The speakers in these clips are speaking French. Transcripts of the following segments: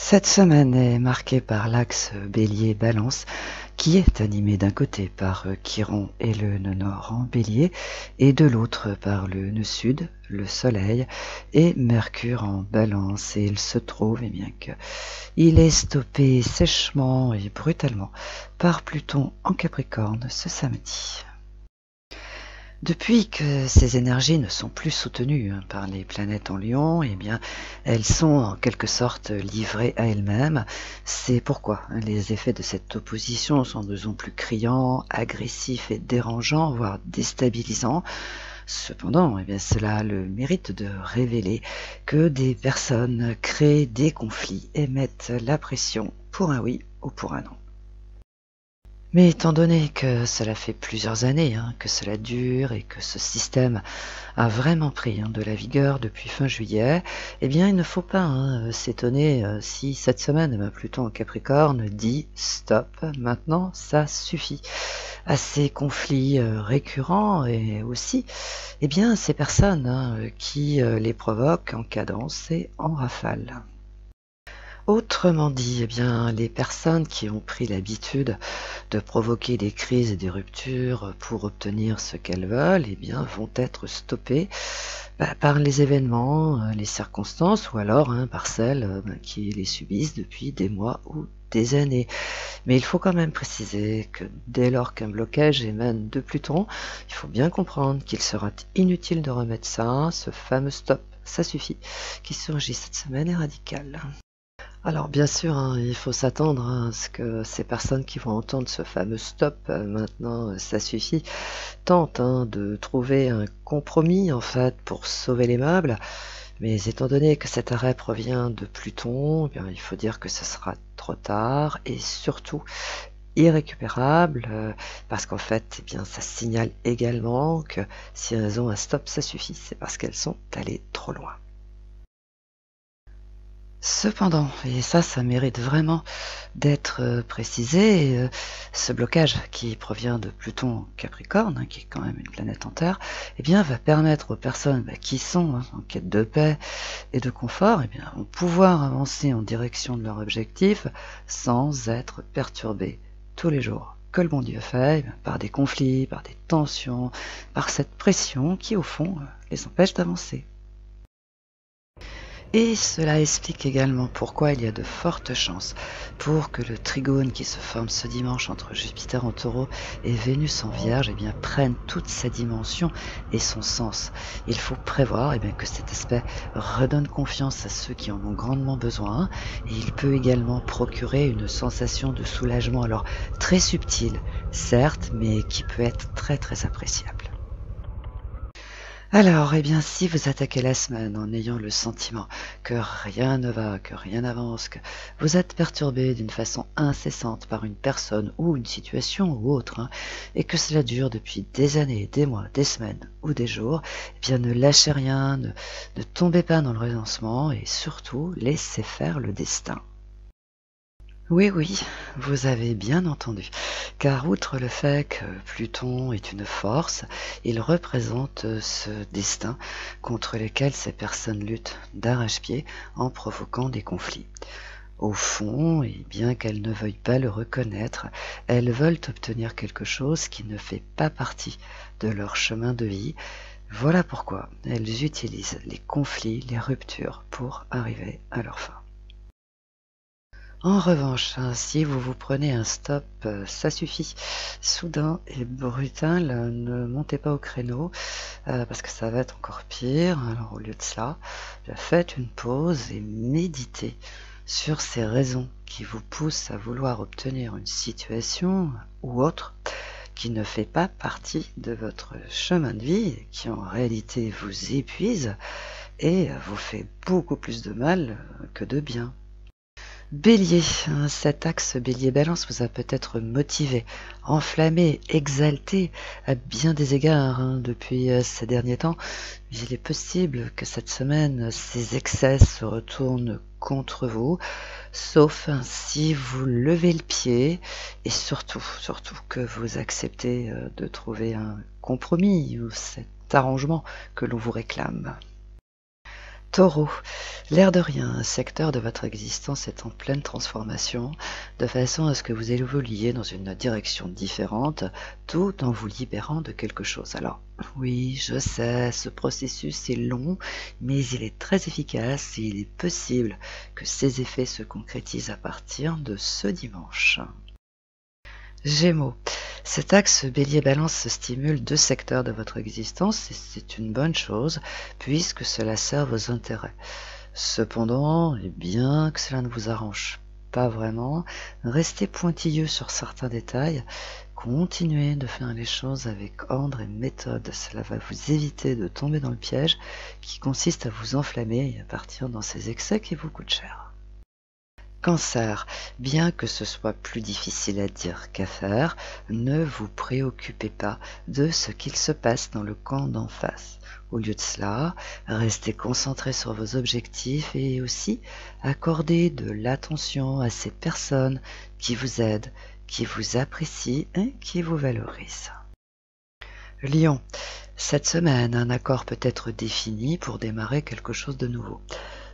Cette semaine est marquée par l'axe Bélier-Balance qui est animé d'un côté par Chiron et le nœud nord en Bélier et de l'autre par le nœud sud, le Soleil et Mercure en Balance. Et il se trouve bien que il est stoppé sèchement et brutalement par Pluton en Capricorne ce samedi. Depuis que ces énergies ne sont plus soutenues par les planètes en Lion, elles sont en quelque sorte livrées à elles-mêmes. C'est pourquoi les effets de cette opposition sont de plus en plus criants, agressifs et dérangeants, voire déstabilisants. Cependant, cela a le mérite de révéler que des personnes créent des conflits et mettent la pression pour un oui ou pour un non. Mais étant donné que cela fait plusieurs années que cela dure et que ce système a vraiment pris de la vigueur depuis fin juillet, il ne faut pas s'étonner si cette semaine Pluton en Capricorne dit stop, maintenant ça suffit à ces conflits récurrents et aussi ces personnes qui les provoquent en cadence et en rafale. Autrement dit, les personnes qui ont pris l'habitude de provoquer des crises et des ruptures pour obtenir ce qu'elles veulent, vont être stoppées par les événements, les circonstances ou alors par celles qui les subissent depuis des mois ou des années. Mais il faut quand même préciser que dès lors qu'un blocage émane de Pluton, il faut bien comprendre qu'il sera inutile de remettre ça, ce fameux stop, ça suffit, qui surgit cette semaine est radical. Alors bien sûr, il faut s'attendre à ce que ces personnes qui vont entendre ce fameux stop, maintenant ça suffit, tentent de trouver un compromis en fait pour sauver les meubles. Mais étant donné que cet arrêt provient de Pluton, il faut dire que ce sera trop tard et surtout irrécupérable, parce qu'en fait, ça signale également que si elles ont un stop, ça suffit, c'est parce qu'elles sont allées trop loin. Cependant, et ça mérite vraiment d'être précisé, ce blocage qui provient de Pluton en Capricorne, qui est quand même une planète en Terre, va permettre aux personnes qui sont en quête de paix et de confort, vont pouvoir avancer en direction de leur objectif sans être perturbés tous les jours que le bon Dieu fait, par des conflits, par des tensions, par cette pression qui au fond les empêche d'avancer. Et cela explique également pourquoi il y a de fortes chances pour que le trigone qui se forme ce dimanche entre Jupiter en Taureau et Vénus en Vierge prenne toute sa dimension et son sens. Il faut prévoir que cet aspect redonne confiance à ceux qui en ont grandement besoin et il peut également procurer une sensation de soulagement alors très subtile, certes, mais qui peut être très très appréciable. Alors, si vous attaquez la semaine en ayant le sentiment que rien ne va, que rien n'avance, que vous êtes perturbé d'une façon incessante par une personne ou une situation ou autre, et que cela dure depuis des années, des mois, des semaines ou des jours, ne lâchez rien, ne tombez pas dans le renoncement et surtout laissez faire le destin. Oui, vous avez bien entendu, car outre le fait que Pluton est une force, il représente ce destin contre lequel ces personnes luttent d'arrache-pied en provoquant des conflits. Au fond, et bien qu'elles ne veuillent pas le reconnaître, elles veulent obtenir quelque chose qui ne fait pas partie de leur chemin de vie. Voilà pourquoi elles utilisent les conflits, les ruptures pour arriver à leur fin. En revanche, si vous vous prenez un stop, ça suffit, soudain et brutal, ne montez pas au créneau, parce que ça va être encore pire. Alors au lieu de cela, faites une pause et méditez sur ces raisons qui vous poussent à vouloir obtenir une situation ou autre qui ne fait pas partie de votre chemin de vie, qui en réalité vous épuise et vous fait beaucoup plus de mal que de bien. Bélier, cet axe Bélier-Balance vous a peut-être motivé, enflammé, exalté à bien des égards depuis ces derniers temps. Mais il est possible que cette semaine, ces excès se retournent contre vous, sauf si vous levez le pied et surtout que vous acceptez de trouver un compromis ou cet arrangement que l'on vous réclame. Taureau, L'air de rien, un secteur de votre existence est en pleine transformation, de façon à ce que vous évoluiez dans une direction différente, tout en vous libérant de quelque chose. Alors, oui, je sais, ce processus est long, mais il est très efficace et il est possible que ces effets se concrétisent à partir de ce dimanche. Gémeaux. Cet axe Bélier-Balance stimule deux secteurs de votre existence et c'est une bonne chose puisque cela sert vos intérêts. Cependant, et bien que cela ne vous arrange pas vraiment, restez pointilleux sur certains détails, continuez de faire les choses avec ordre et méthode, cela va vous éviter de tomber dans le piège qui consiste à vous enflammer et à partir dans ces excès qui vous coûtent cher. Cancer, bien que ce soit plus difficile à dire qu'à faire, ne vous préoccupez pas de ce qu'il se passe dans le camp d'en face. Au lieu de cela, restez concentré sur vos objectifs et aussi accordez de l'attention à ces personnes qui vous aident, qui vous apprécient et qui vous valorisent. Lion, cette semaine, un accord peut être défini pour démarrer quelque chose de nouveau.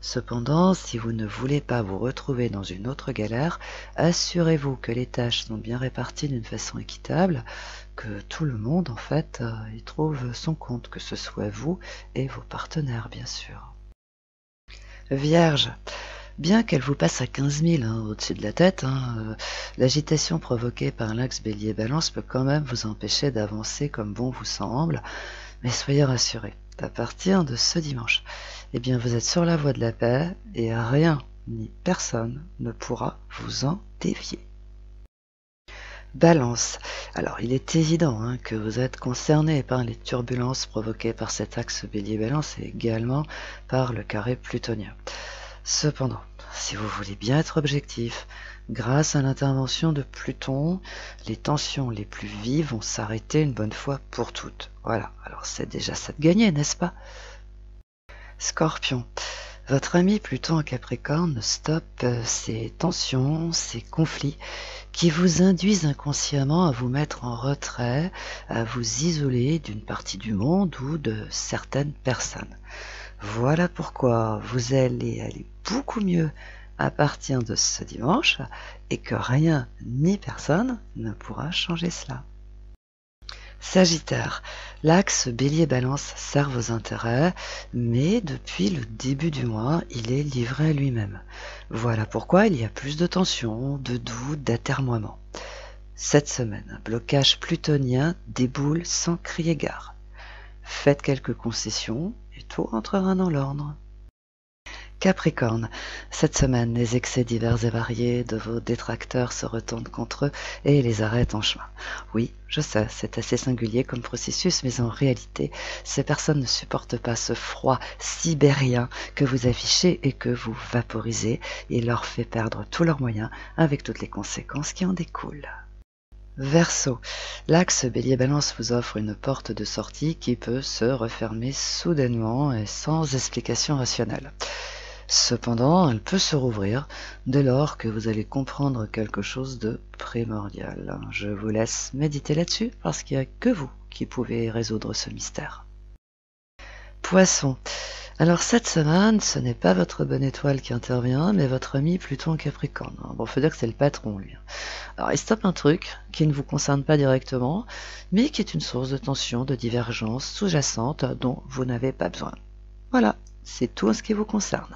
Cependant, si vous ne voulez pas vous retrouver dans une autre galère, assurez-vous que les tâches sont bien réparties d'une façon équitable, que tout le monde, en fait, y trouve son compte, que ce soit vous et vos partenaires, bien sûr. Vierge, bien qu'elle vous passe à 15 000 au-dessus de la tête, l'agitation provoquée par l'axe Bélier-Balance peut quand même vous empêcher d'avancer comme bon vous semble, mais soyez rassurés. À partir de ce dimanche, eh bien vous êtes sur la voie de la paix et rien ni personne ne pourra vous en dévier. Balance. Alors il est évident que vous êtes concerné par les turbulences provoquées par cet axe Bélier-Balance et également par le carré plutonien. Cependant, si vous voulez bien être objectif, grâce à l'intervention de Pluton, les tensions les plus vives vont s'arrêter une bonne fois pour toutes. Voilà, alors c'est déjà ça de gagner, n'est-ce pas? Scorpion, votre ami Pluton en Capricorne stoppe ces tensions, ces conflits qui vous induisent inconsciemment à vous mettre en retrait, à vous isoler d'une partie du monde ou de certaines personnes. Voilà pourquoi vous allez aller beaucoup mieux à partir de ce dimanche et que rien ni personne ne pourra changer cela. Sagittaire, l'axe Bélier-Balance sert vos intérêts, mais depuis le début du mois, il est livré à lui-même. Voilà pourquoi il y a plus de tensions, de doutes, d'atermoiements. Cette semaine, un blocage plutonien déboule sans crier gare. Faites quelques concessions et tout rentrera dans l'ordre. Capricorne, cette semaine, les excès divers et variés de vos détracteurs se retournent contre eux et les arrêtent en chemin. Oui, je sais, c'est assez singulier comme processus, mais en réalité, ces personnes ne supportent pas ce froid sibérien que vous affichez et que vous vaporisez. Il leur fait perdre tous leurs moyens avec toutes les conséquences qui en découlent. Verseau, l'axe Bélier-Balance vous offre une porte de sortie qui peut se refermer soudainement et sans explication rationnelle. Cependant, elle peut se rouvrir dès lors que vous allez comprendre quelque chose de primordial. Je vous laisse méditer là-dessus parce qu'il n'y a que vous qui pouvez résoudre ce mystère. Poisson. Alors cette semaine, ce n'est pas votre bonne étoile qui intervient, mais votre ami Pluton Capricorne. Bon, faut dire que c'est le patron, lui. Alors il stoppe un truc qui ne vous concerne pas directement, mais qui est une source de tension, de divergence sous-jacente dont vous n'avez pas besoin. Voilà, c'est tout en ce qui vous concerne.